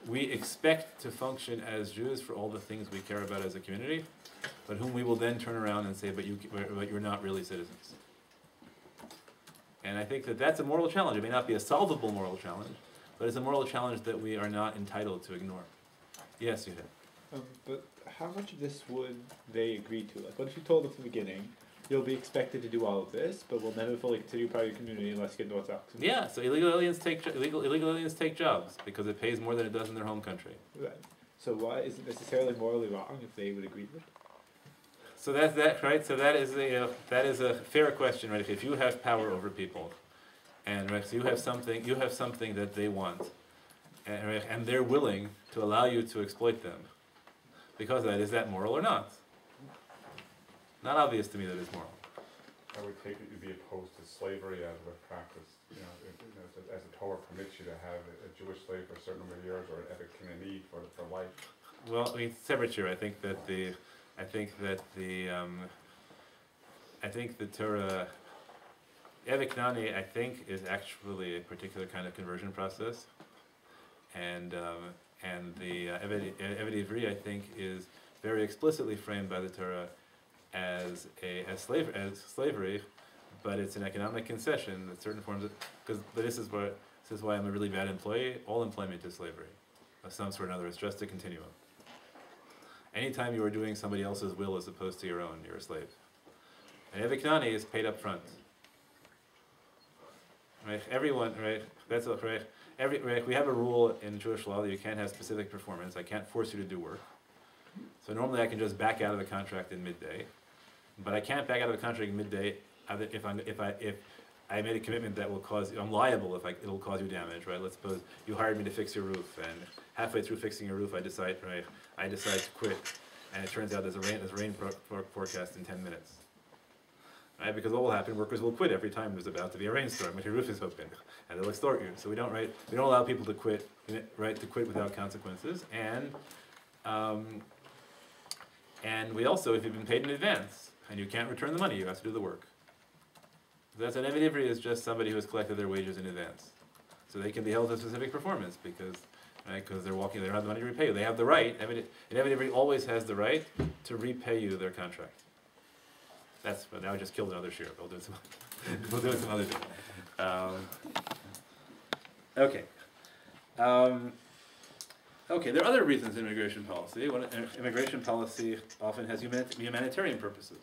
we expect to function as Jews for all the things we care about as a community, but whom we will then turn around and say, but you're not really citizens. And I think that that's a moral challenge. It may not be a solvable moral challenge, but it's a moral challenge that we are not entitled to ignore. Yes, you did. But how much of this would they agree to? Like, what if you told them from the beginning, you'll be expected to do all of this, but we'll never fully consider you part of your community unless you get Orthodox? Yeah, so illegal aliens take jobs because it pays more than it does in their home country. Right. So why is it necessarily morally wrong if they would agree to it? So that's that, right? So that is a fair question, right? If you have power over people, and right, so you have something that they want, and, right, and they're willing to allow you to exploit them, because of that, is that moral or not? Not obvious to me that it's moral. I would take it you'd be opposed to slavery as a practice. As the Torah permits you to have a Jewish slave for a certain number of years, or an Eved Knani for life. Well, I mean, separate here. I think that the Torah, Eved Knani, I think, is actually a particular kind of conversion process, and the Eved Ivri, I think, is very explicitly framed by the Torah as slavery, but it's an economic concession that certain forms of, but this is why I'm a really bad employee. All employment is slavery of some sort or another. It's just a continuum. Anytime you are doing somebody else's will as opposed to your own, you're a slave. And Eved Knani is paid up front. Right? Everyone, right? That's right. Right. We have a rule in Jewish law that you can't have specific performance. I can't force you to do work. So normally I can just back out of the contract in midday, but I can't back out of the contract in midday if I made a commitment that will cause, I'm liable if it'll cause you damage, right? Let's suppose you hired me to fix your roof, and halfway through fixing your roof, I decide to quit, and it turns out there's a rain forecast in 10 minutes, right? Because what will happen? Workers will quit every time there's about to be a rainstorm if your roof is open, and they'll extort you. So we don't allow people to quit, right? To quit without consequences, and we also, if you've been paid in advance and you can't return the money, you have to do the work. That's an Eved Ivri is just somebody who has collected their wages in advance. So they can be held to specific performance because they don't have the money to repay you. They have the right, an Eved Ivri always has the right to repay you their contract. But now I just killed another shir. We'll do it some other day. Okay. Okay, there are other reasons in immigration policy. Immigration policy often has humanitarian purposes.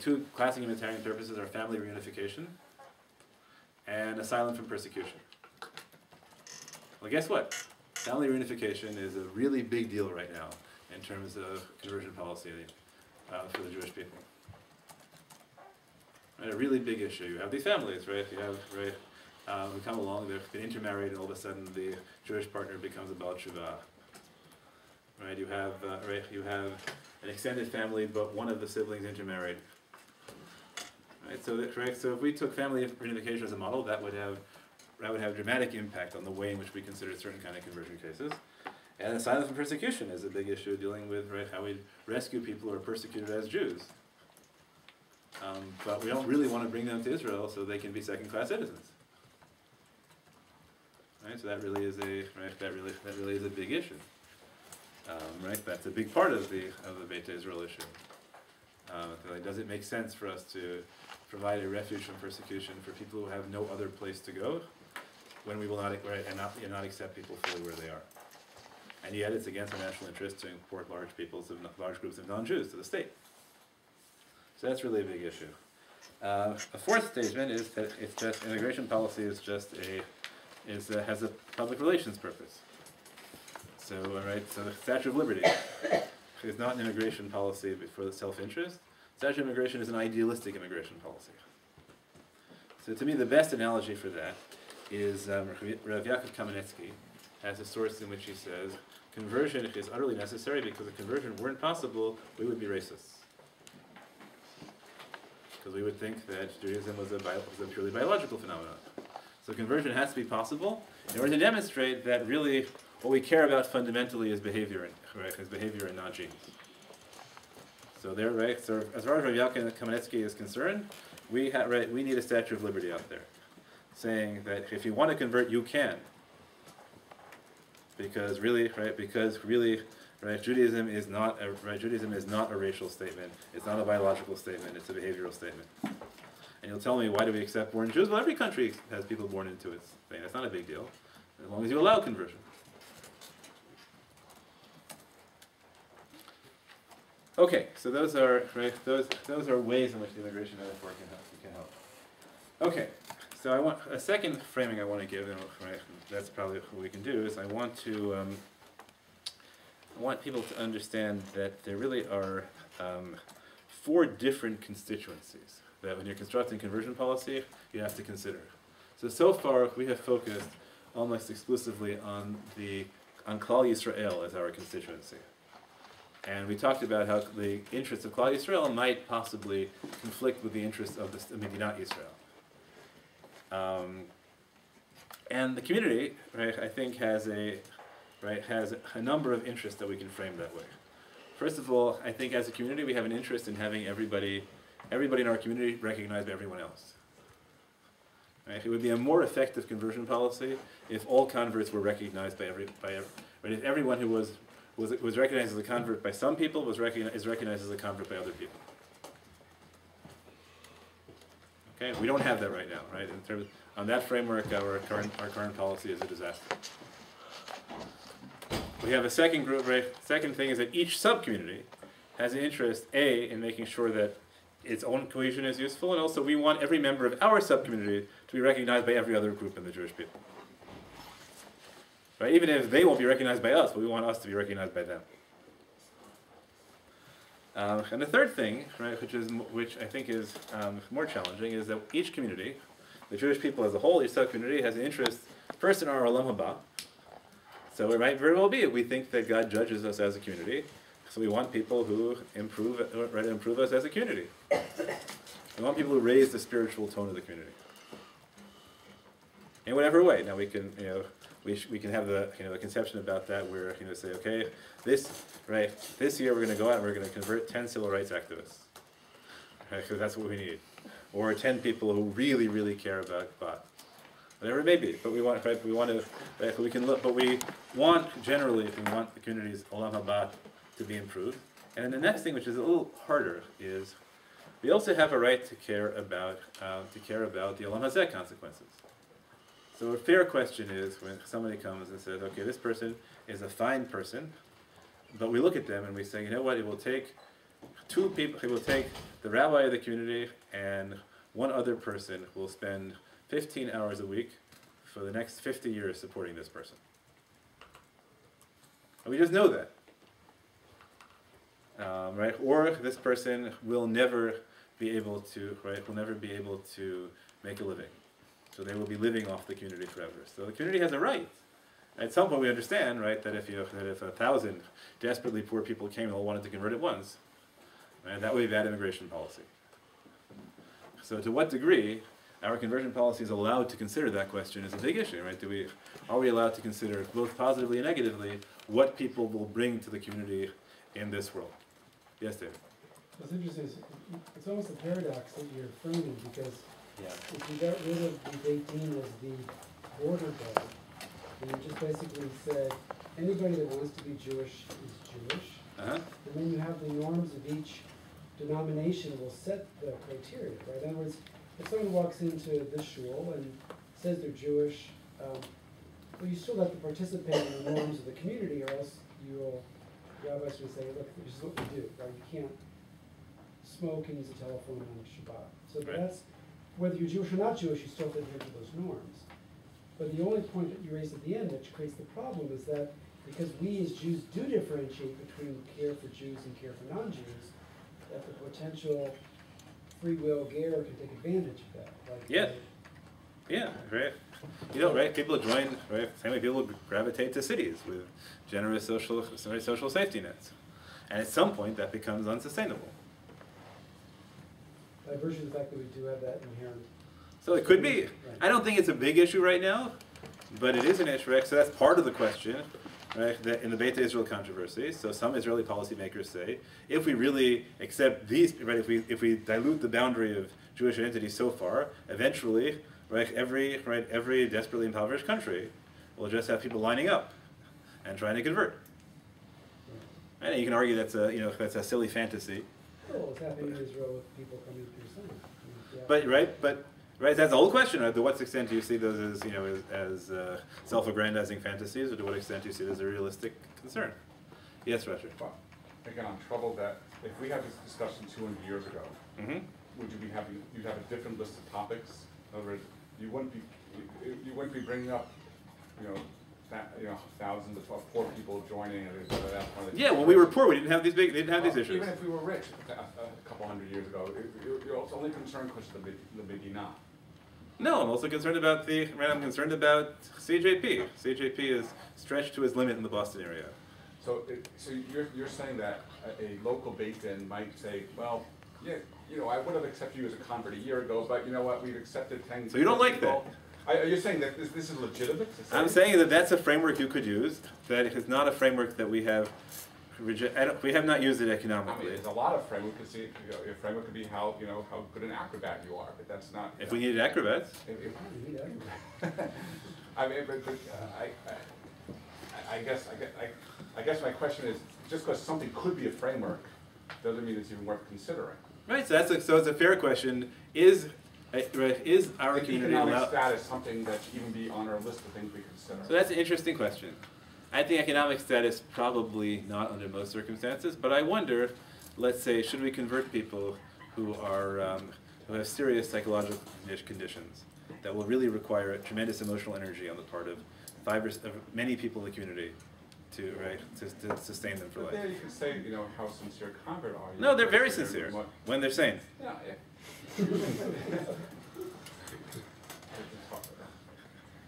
Two classic humanitarian purposes are family reunification and asylum from persecution. Well, guess what? Family reunification is a really big deal right now in terms of conversion policy for the Jewish people. Right, a really big issue. You have these families, right? You have, who come along, they've been intermarried, and all of a sudden the Jewish partner becomes a Baal Tshuva. Right? You have an extended family, but one of the siblings intermarried. Right? So if we took family reunification as a model, that would have dramatic impact on the way in which we consider certain kind of conversion cases. And asylum from persecution is a big issue dealing with how we rescue people who are persecuted as Jews. But we don't really want to bring them to Israel so they can be second-class citizens. Right? So that really is a big issue. Right? That's a big part of the Beit Israel issue. Does it make sense for us to provide a refuge from persecution for people who have no other place to go, when we will not accept people fully where they are? And yet, it's against our national interest to import large groups of non-Jews to the state. So that's really a big issue. A fourth statement is that it's just immigration policy has a public relations purpose. So, so the Statue of Liberty is not an immigration policy for the self-interest. Statue of immigration is an idealistic immigration policy. So to me, the best analogy for that is Rav Yaakov Kamenetsky has a source in which he says, conversion is utterly necessary because if conversion weren't possible, we would be racists. Because we would think that Judaism was a purely biological phenomenon. So conversion has to be possible in order to demonstrate that really what we care about fundamentally is behavior, and not genes. So So as far as Rav Yaakov Kamenetsky is concerned, we need a Statue of Liberty out there, saying that if you want to convert, you can. because really, right, Judaism is not a racial statement. It's not a biological statement. It's a behavioral statement. And you'll tell me, why do we accept born Jews? Well, every country has people born into its thing. That's not a big deal, as long as you allow conversion. Okay, so those are ways in which the immigration metaphor can help. Okay, so I want a second framing I want to give, and that's probably what we can do. Is I want people to understand that there really are 4 different constituencies that when you're constructing conversion policy you have to consider. So far we have focused almost exclusively on Klal Yisrael as our constituency. And we talked about how the interests of Klal Yisrael might possibly conflict with the interests of the Medinat Yisrael. And the community, right, I think has a number of interests that we can frame that way. First of all, I think as a community we have an interest in having everybody in our community recognized by everyone else. Right? It would be a more effective conversion policy if all converts were recognized by if everyone who was recognized as a convert by some people is recognized as a convert by other people. Okay, we don't have that right now, right? In terms on that framework, our current policy is a disaster. We have a second group. Right? Second thing is that each sub-community has an interest in making sure that its own cohesion is useful, and also we want every member of our sub-community to be recognized by every other group in the Jewish people. Right? Even if they won't be recognized by us, but we want us to be recognized by them. And the third thing, right, which I think is more challenging, is that each community, the Jewish people as a whole, each sub-community has an interest first in our Olam Haba. So it might very well be we think that God judges us as a community, so we want people who improve us as a community. We want people who raise the spiritual tone of the community in whatever way. Now we can, we can have the a conception about that where say, okay, this year we're going to go out and we're going to convert 10 civil rights activists, right, because that's what we need, or 10 people who really, really care about God. Whatever it may be, but we want generally, if we want the community's Olam Haba to be improved. And then the next thing, which is a little harder, is we also have a right to care about the Olam Hazeh consequences. So a fair question is when somebody comes and says, okay, this person is a fine person, but we look at them and we say, you know what, it will take 2 people, it will take the rabbi of the community and one other person who will spend 15 hours a week for the next 50 years supporting this person. And we just know that. Right? Or this person will never be able to, make a living. So they will be living off the community forever. So the community has a right. At some point we understand, right, that if 1,000 desperately poor people came and all wanted to convert at once, right, that would be bad immigration policy. So to what degree our conversion policy is allowed to consider that question is a big issue, right? Are we allowed to consider both positively and negatively what people will bring to the community in this world? Yes, David? What's interesting is it's almost a paradox that you're framing, because if you got rid of the Beit Din as the border guard, and you just basically said anybody that wants to be Jewish is Jewish, and then you have the norms of each denomination will set the criteria, right? In other words, if someone walks into this shul and says they're Jewish, well, you still have to participate in the norms of the community, or else the rabbis would say, look, this is what we do, right? You can't smoke and use a telephone on Shabbat. So that's, whether you're Jewish or not Jewish, you still have to adhere to those norms. But the only point that you raised at the end, which creates the problem, is that because we as Jews do differentiate between care for Jews and care for non-Jews, that the potential free will ger can take advantage of that. Right. Right. People join. Right. Same way people gravitate to cities with generous social safety nets, and at some point that becomes unsustainable. By virtue of the fact that we do have that inherent. So it could be. Right. I don't think it's a big issue right now, but it is an issue. Right? So that's part of the question. Right, that in the Beit Israel controversy, so some Israeli policymakers say, if we really accept these, right, if we dilute the boundary of Jewish identity so far, eventually, right, every desperately impoverished country will just have people lining up and trying to convert. And you can argue that's a silly fantasy. Well, it's happening in Israel with people coming through Sinai. But that's the whole question. To what extent do you see those as self-aggrandizing fantasies, or to what extent do you see it as a realistic concern? Yes, Roger. Well, again, I'm troubled that if we had this discussion 200 years ago, would you be having? You'd have a different list of topics. In other words, you wouldn't be bringing up, thousands of poor people joining. Yeah, when we were poor, we didn't have these these issues. Even if we were rich a couple hundred years ago, you're also only concerned because of the Beit Din. No, I'm also concerned about I'm concerned about CJP. CJP is stretched to its limit in the Boston area. So you're saying that a local Beit Din might say, well, yeah, I would have accepted you as a convert a year ago, but you know what, we've accepted 10. So you don't like that? Are you saying that this is legitimate? I'm saying that that's a framework you could use. That it is not a framework that we have. We have not used it economically. There's a lot of framework. Your framework could be how good an acrobat you are, but that's not. If we needed acrobats. I guess my question is, just because something could be a framework, doesn't mean it's even worth considering. Right. So it's a fair question. Is our community economic status something that should even be on our list of things we consider? So that's an interesting question. I think economic status probably not under most circumstances, but I wonder, let's say, should we convert people who have serious psychological conditions that will really require tremendous emotional energy on the part of many people in the community to sustain them for life? There you can say, how sincere a convert are you? No, they're very sincere when they're sane. Yeah.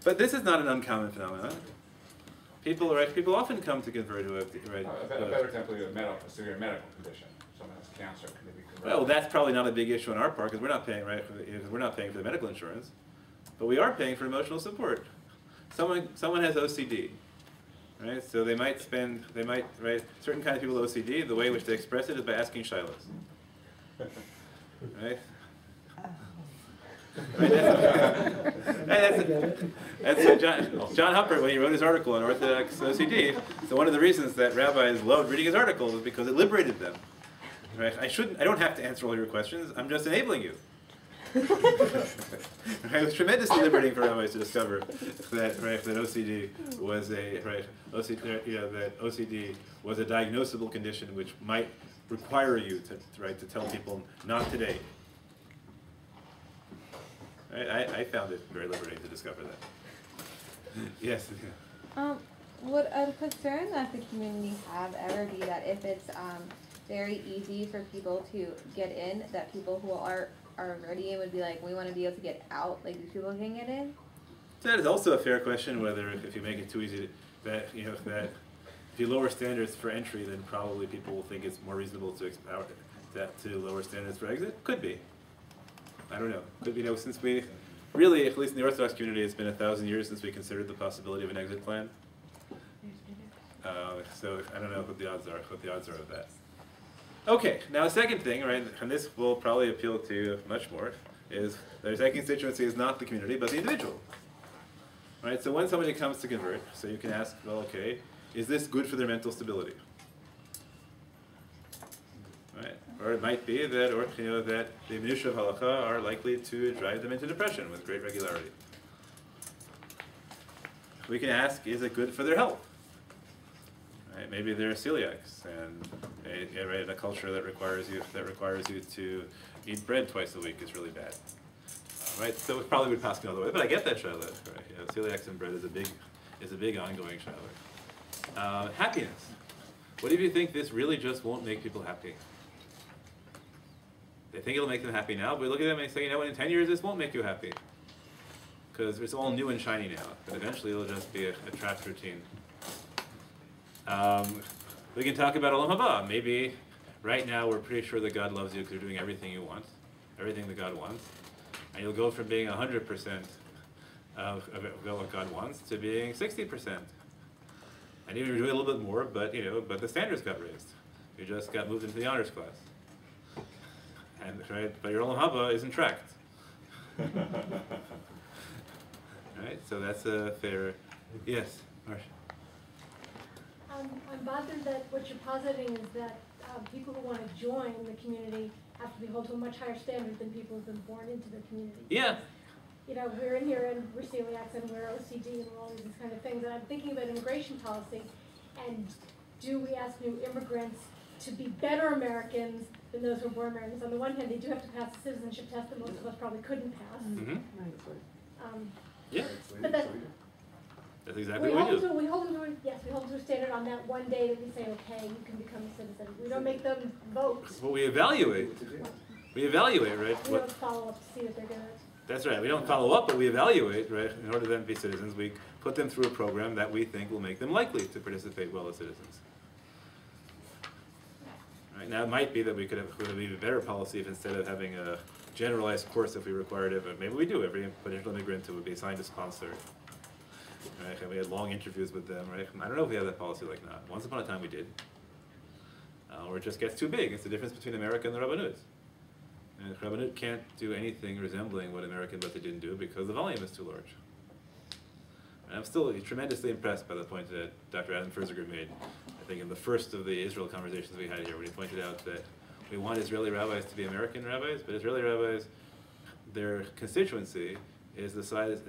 But this is not an uncommon phenomenon. People often come to convert who have a better example is a severe medical condition. Someone has cancer, can they be converted? Well, that's probably not a big issue on our part because we're not paying we're not paying for the medical insurance, but we are paying for emotional support. Someone has OCD, right? So they might certain kind of people with OCD. The way in which they express it is by asking shilas, right? That's John Huppert, when he wrote his article on Orthodox OCD. So one of the reasons that rabbis loved reading his article was because it liberated them. Right? I don't have to answer all your questions. I'm just enabling you. Right? It was tremendously liberating for rabbis to discover that that OCD was OCD was a diagnosable condition which might require you to tell people not today. I found it very liberating to discover that. Yes. Would a concern that the community have ever be that if it's very easy for people to get in, that people who are already in would be like, we want to be able to get out, like these people can get in? That is also a fair question. Whether if you make it too easy, that if you lower standards for entry, then probably people will think it's more reasonable to lower standards for exit. Could be. I don't know. Could be, since we really, at least in the Orthodox community, it's been 1,000 years since we considered the possibility of an exit plan. So I don't know what the odds are of that. Okay, now the second thing, right, and this will probably appeal to much more, is their second constituency is not the community, but the individual. Right. So when somebody comes to convert, so you can ask, well, okay, is this good for their mental stability? Right. Or it might be that, that the minusha of halakha are likely to drive them into depression with great regularity. We can ask, is it good for their health? Right? Maybe they're celiacs, and in a culture that requires you to eat bread twice a week is really bad. Right. So it probably would pass another way, but I get that, Charlotte. Right? Celiacs and bread is a big ongoing Charlotte. Happiness. What if you think this really just won't make people happy? They think it'll make them happy now, but we look at them and say, what, in 10 years this won't make you happy. Because it's all new and shiny now, but eventually it'll just be a trapped routine. We can talk about Olam Haba. Maybe right now we're pretty sure that God loves you because you're doing everything you want, everything that God wants. And you'll go from being 100% of what God wants to being 60%. And even if you're doing a little bit more, but the standards got raised. You just got moved into the honors class. But your Olam Haba isn't tracked. Right, so that's a fair, yes, Marcia. I'm bothered that what you're positing is that people who want to join the community have to be held to a much higher standard than people who've been born into the community. Yeah. You know, we're in here and we're celiacs and we're OCD and all these kind of things. And I'm thinking about immigration policy, and do we ask new immigrants to be better Americans than those who are born Americans? On the one hand, they do have to pass a citizenship test that most of us probably couldn't pass. Mm-hmm. Yeah. But that, That's exactly what we do. we hold them to, yes, we hold them to a standard on that one day that we say, okay, you can become a citizen. We don't make them vote. Well, we evaluate. We evaluate, right? We don't follow up to see if they're gonna. That's right. We don't follow up, but we evaluate, right? In order for them to be citizens, we put them through a program that we think will make them likely to participate well as citizens. Right? Now, it might be that we could have an even better policy if instead of having a generalized course, if we required it, but maybe we do. Every potential immigrant who would be assigned a sponsor. Right? And we had long interviews with them, right? I don't know if we have that policy like that. Once upon a time we did. Or it just gets too big. It's the difference between America and the Rabbanut. And the Rabbanut can't do anything resembling what American Beit Din do because the volume is too large. And I'm still tremendously impressed by the point that Dr. Adam Ferziger made, I think in the first of the Israel conversations we had here, when he pointed out that we want Israeli rabbis to be American rabbis, but Israeli rabbis, their constituency is the size,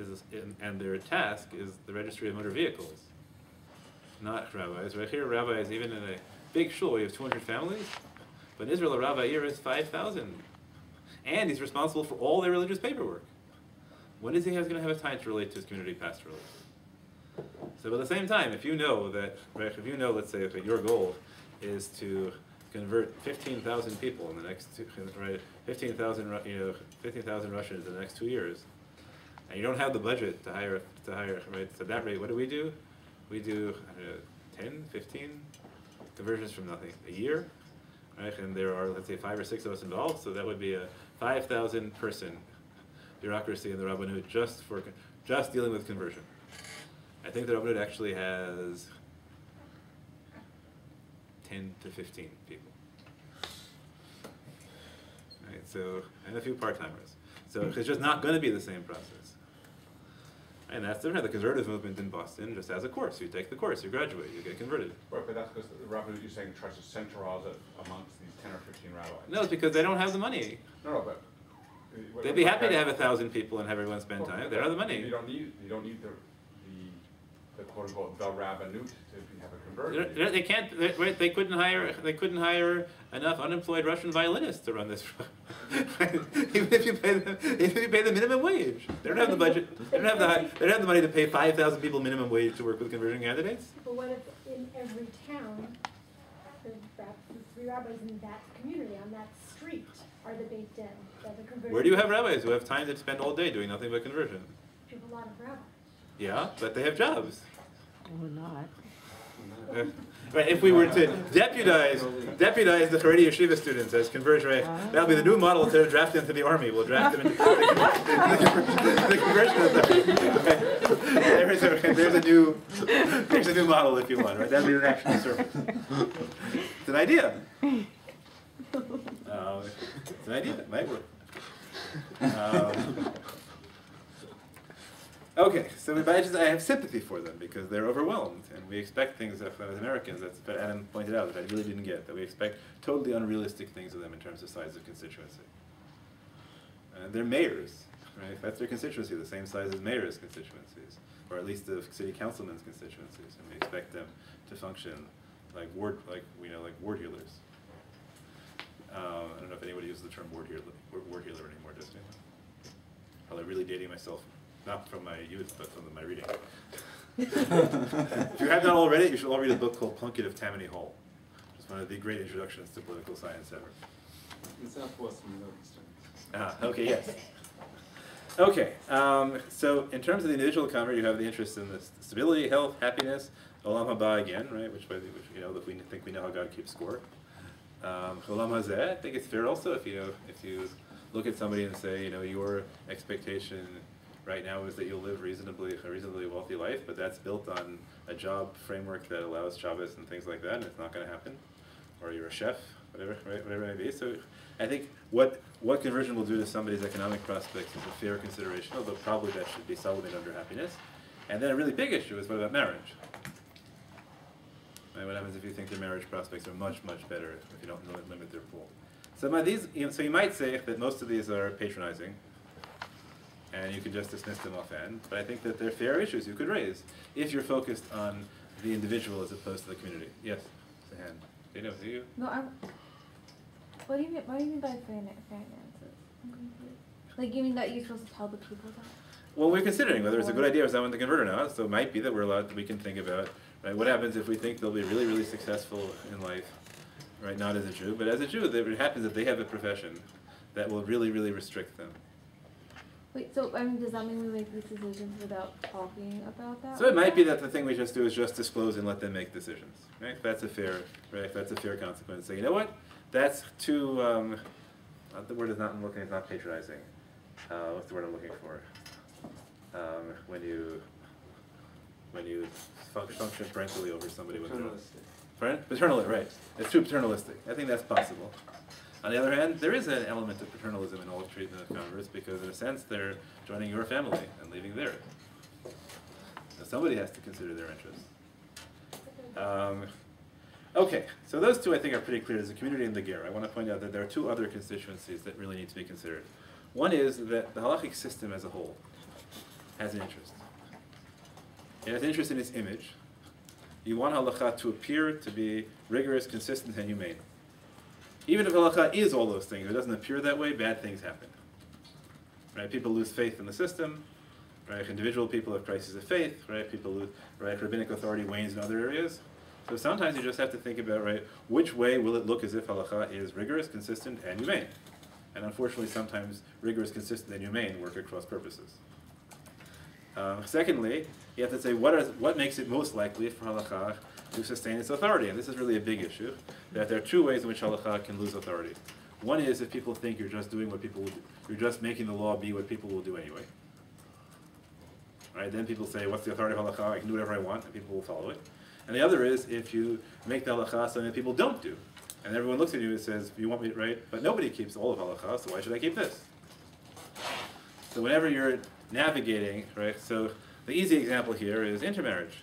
and their task is the registry of motor vehicles, not rabbis. Right here, rabbis, even in a big shul, we have 200 families, but in Israel, a rabbi here is 5,000. And he's responsible for all their religious paperwork. When is he going to have a time to relate to his community pastorally? So at the same time, if you know that, right, if you know, let's say, that your goal is to convert 15,000 people in the next, 15,000 Russians in the next 2 years, and you don't have the budget to hire, right, so at that rate, what do? We do, I don't know, 10, 15 conversions from nothing a year, right? And there are, let's say, 5 or 6 of us involved, so that would be a 5,000 person bureaucracy in the Rabbanut just dealing with conversion. I think the Rabbanut actually has 10 to 15 people. Right, so, and a few part-timers. So it's just not going to be the same process. And that's the conservative movement in Boston just has a course. You take the course, you graduate, you get converted. Right, but that's because the Rabbanut, you're saying, tries to centralize it amongst these 10 or 15 rabbis. No, it's because they don't have the money. No, but they'd be happy to have 1,000 people and have everyone spend time. They don't have the money. You don't need the quote unquote the Rabbanut to have a conversion. They can't. They couldn't hire enough unemployed Russian violinists to run this. Even if you pay the minimum wage, they don't have the budget. They don't have the money to pay 5,000 people minimum wage to work with conversion candidates. But what if in every town, the 3 rabbis in that community on that street are the Beit Din, the conversion? Where do you have rabbis who have time to spend all day doing nothing but conversion? You have a lot of rabbis. Yeah, but they have jobs. Or not. Right, if we were to deputize the Haredi Yeshiva students as conversion, right, that'll be the new model to draft them to the army. We'll draft them into the conversion authority. There's a new model if you want, right? That'll be the national service. It's an idea. It's an idea. It might work. Okay, so I have sympathy for them because they're overwhelmed, and we expect things as Americans, that's what Adam pointed out, that I really didn't get, that we expect totally unrealistic things of them in terms of size of constituency. They're mayors, right? That's their constituency, the same size as mayors' constituencies, or at least the city councilmen's constituencies, and we expect them to function like ward healers. I don't know if anybody uses the term ward healer anymore, does anyone? Probably really dating myself. Not from my youth, but from my reading. If you have not already, you should all read a book called Plunkett of Tammany Hall. It's one of the great introductions to political science ever. In Southwestern Northeastern. Okay, yes. Okay, so in terms of the individual convert, you have the interest in the stability, health, happiness, Olam Haba again, right? Which if we think we know how God keeps score. Olam Hazeh, I think it's fair also if you look at somebody and say, your expectation right now is that you'll live a reasonably wealthy life, but that's built on a job framework that allows Shabbos and things like that, and it's not going to happen. Or you're a chef, whatever it may be. So I think what conversion will do to somebody's economic prospects is a fair consideration, although probably that should be sublimated under happiness. And then a really big issue is what about marriage? Right? What happens if you think their marriage prospects are much, much better if you don't limit their pool? So by these, so you might say that most of these are patronizing, and you can just dismiss them offhand. But I think that they're fair issues you could raise if you're focused on the individual as opposed to the community. Yes, it's a hand. Dana, was it you? No, what do you mean by finances? I'm confused. Like, you mean that you're supposed to tell the people that? Well, we're considering whether it's a good idea for someone to convert or not. So it might be that we can think about, right, what happens if we think they'll be really, really successful in life, right, not as a Jew, but as a Jew, it happens that they have a profession that will really, really restrict them. Wait, so, I mean, does that mean we make these decisions without talking about that? So it might be that the thing we just do is just disclose and let them make decisions, right? That's a fair, right? That's a fair consequence. So you know what? That's too, the word is not, I'm looking, it's not patronizing. What's the word I'm looking for? When you function parentally over somebody with paternalistic, right? It's too paternalistic. I think that's possible. On the other hand, there is an element of paternalism in all treatment of converts because, in a sense, they're joining your family and leaving theirs. So somebody has to consider their interests. Okay, so those two I think are pretty clear. There's the community and the ger. I want to point out that there are two other constituencies that really need to be considered. One is that the halachic system as a whole has an interest. It has an interest in its image. You want halakha to appear to be rigorous, consistent, and humane. Even if halakha is all those things, if it doesn't appear that way, bad things happen. Right? People lose faith in the system. Right? Individual people have crises of faith. Right? People lose. Right? Rabbinic authority wanes in other areas. So sometimes you just have to think about, right, which way will it look as if halakha is rigorous, consistent, and humane. And unfortunately, sometimes rigorous, consistent, and humane work at cross purposes. Secondly, you have to say what makes it most likely for halakha to sustain its authority, and this is really a big issue. That there are two ways in which halakha can lose authority. One is if people think you're just doing what people will do, you're just making the law be what people will do anyway. Right? Then people say, "What's the authority of halakha? I can do whatever I want, and people will follow it." And the other is if you make the halakha something that people don't do, and everyone looks at you and says, "You want me right?" But nobody keeps all of halakha, so why should I keep this? So whenever you're navigating, right? So the easy example here is intermarriage.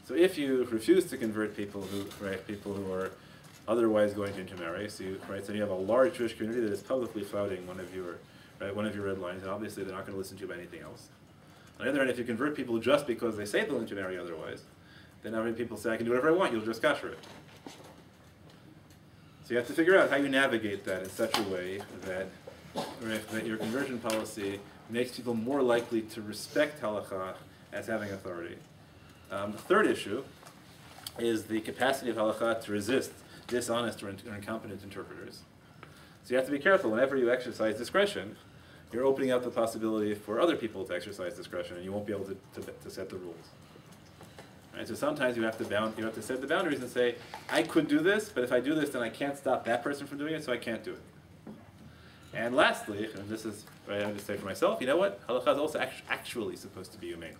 So if you refuse to convert people who are otherwise going to intermarry, so you have a large Jewish community that is publicly flouting one of your red lines, and obviously they're not going to listen to you about anything else. On the other hand, if you convert people just because they say they'll intermarry otherwise, then now when people say, "I can do whatever I want," you'll just kasher it. So you have to figure out how you navigate that in such a way that your conversion policy makes people more likely to respect halakha as having authority. The third issue is the capacity of halakha to resist dishonest or incompetent interpreters. So you have to be careful. Whenever you exercise discretion, you're opening up the possibility for other people to exercise discretion, and you won't be able to set the rules. Right? So sometimes you have to set the boundaries and say, "I could do this, but if I do this, then I can't stop that person from doing it, so I can't do it." And lastly, and this is right, I have to say for myself, you know what? Halakha is also actually supposed to be humane.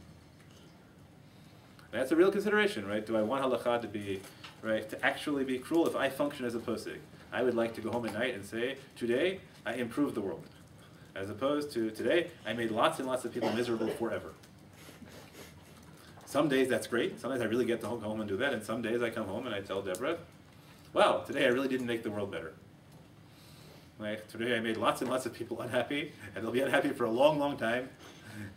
And that's a real consideration, right? Do I want halakha to be, right, to actually be cruel? If I function as a posig, I would like to go home at night and say, "Today, I improved the world." As opposed to, "Today, I made lots and lots of people miserable forever." Some days that's great. Sometimes I really get to go home and do that. And some days I come home and I tell Deborah, "Wow, today I really didn't make the world better. Like, today I made lots and lots of people unhappy, and they'll be unhappy for a long, long time.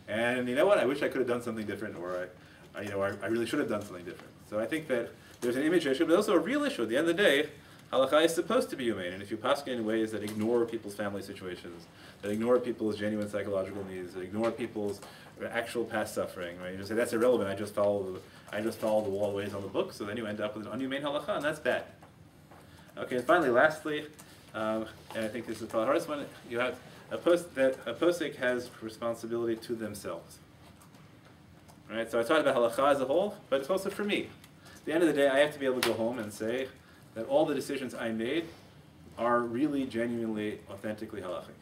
And you know what? I wish I could have done something different, or I really should have done something different." So I think that there's an image issue, but also a real issue. At the end of the day, halakha is supposed to be humane, and if you paskin in ways that ignore people's family situations, that ignore people's genuine psychological needs, that ignore people's actual past suffering, right? You just say that's irrelevant. I just follow the wall ways on the book. So then you end up with an unhumane halakha, and that's bad. Okay, and finally, lastly, and I think this is probably the hardest one. You have a posek has responsibility to themselves. Right? So I talked about halakha as a whole, but it's also for me. At the end of the day, I have to be able to go home and say that all the decisions I made are really, genuinely, authentically halachic.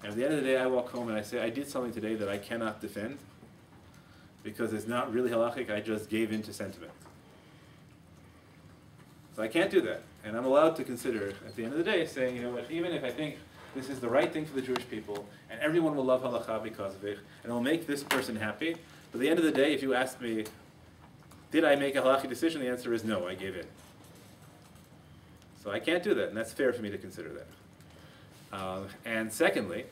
And at the end of the day, I walk home and I say, I did something today that I cannot defend because it's not really halachic, I just gave in to sentiment. So I can't do that. And I'm allowed to consider, at the end of the day, saying, you know what, even if I think this is the right thing for the Jewish people, and everyone will love halakha because of it, and it will make this person happy, but at the end of the day, if you ask me, Did I make a halachic decision? The answer is no, I gave in. So I can't do that, and that's fair for me to consider that. And secondly,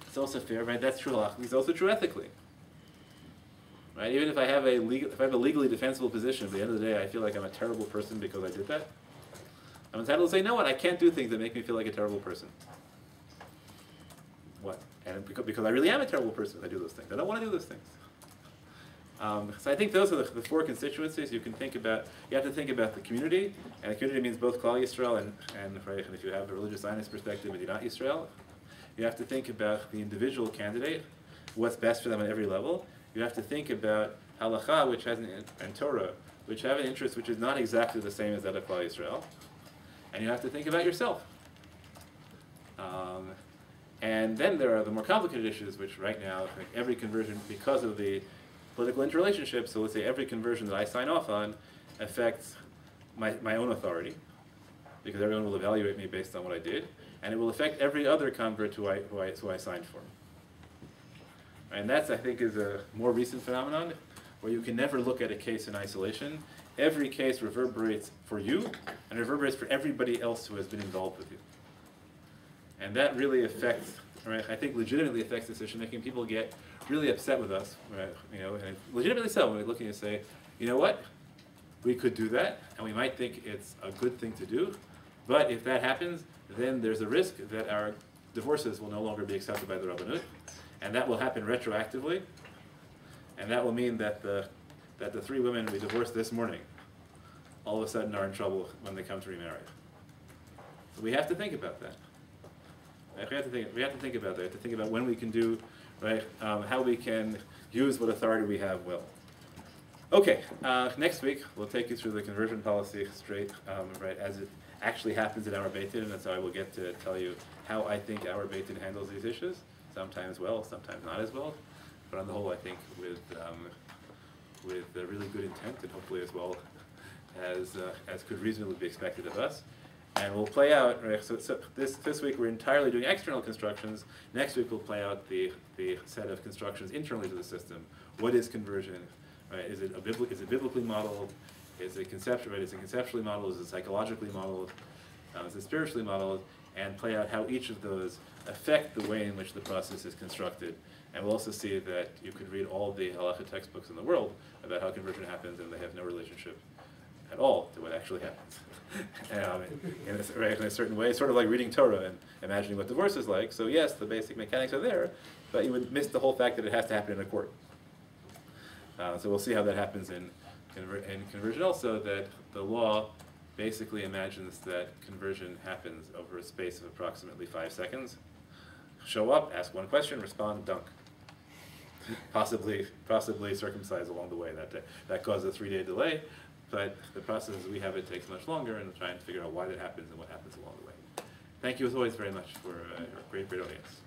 it's also fair, right? That's true halachically, it's also true ethically. Right? Even if I have a legally defensible position, at the end of the day I feel like I'm a terrible person because I did that, I'm entitled to say, no, what? I can't do things that make me feel like a terrible person. What? And because I really am a terrible person if I do those things. I don't want to do those things. So I think those are the four constituencies you can think about. You have to think about the community, and the community means both Klal Yisrael and if you have a religious Zionist perspective, Medinat Yisrael. You have to think about the individual candidate, what's best for them at every level. You have to think about halacha, which has and Torah, which have an interest which is not exactly the same as that of Klal Yisrael. And you have to think about yourself. And then there are the more complicated issues, which right now, like every conversion, because of the political interrelationship, so let's say every conversion that I sign off on affects my own authority, because everyone will evaluate me based on what I did, and it will affect every other convert who I signed for. And that's, I think, is a more recent phenomenon, where you can never look at a case in isolation. Every case reverberates for you, and reverberates for everybody else who has been involved with you. And that really affects, right, I think legitimately affects decision making. People get really upset with us, right, and legitimately so, when we're looking to say, you know what, we could do that, and we might think it's a good thing to do, but if that happens, then there's a risk that our divorces will no longer be accepted by the Rabbanut, and that will happen retroactively, and that will mean that the three women we divorced this morning all of a sudden are in trouble when they come to remarry. So we have to think about that. We have to think about that. We have to think about when we can do, right, how we can use what authority we have well. Okay, next week we'll take you through the conversion policy straight, right, as it actually happens in our Beit Din, and that's how I will get to tell you how I think our Beit Din handles these issues. Sometimes well, sometimes not as well, but on the whole, I think with a really good intent, and hopefully as well as could reasonably be expected of us. And we'll play out, right, so this week we're entirely doing external constructions. Next week we'll play out the set of constructions internally to the system. What is conversion? Right? Is it biblically modeled? Is it conceptually, right? Is it conceptually modeled? Is it psychologically modeled? Is it spiritually modeled? And play out how each of those affect the way in which the process is constructed. And we'll also see that you could read all the halacha textbooks in the world about how conversion happens, and they have no relationship at all to what actually happens. In a certain way, sort of like reading Torah and imagining what divorce is like. So yes, the basic mechanics are there, but you would miss the whole fact that it has to happen in a court. So we'll see how that happens in conversion also, that the law basically imagines that conversion happens over a space of approximately 5 seconds. Show up, ask one question, respond, dunk. Possibly circumcised along the way that day. That caused a 3-day delay. But the process as we have it takes much longer, and trying to figure out why that happens and what happens along the way. Thank you as always very much for a great audience.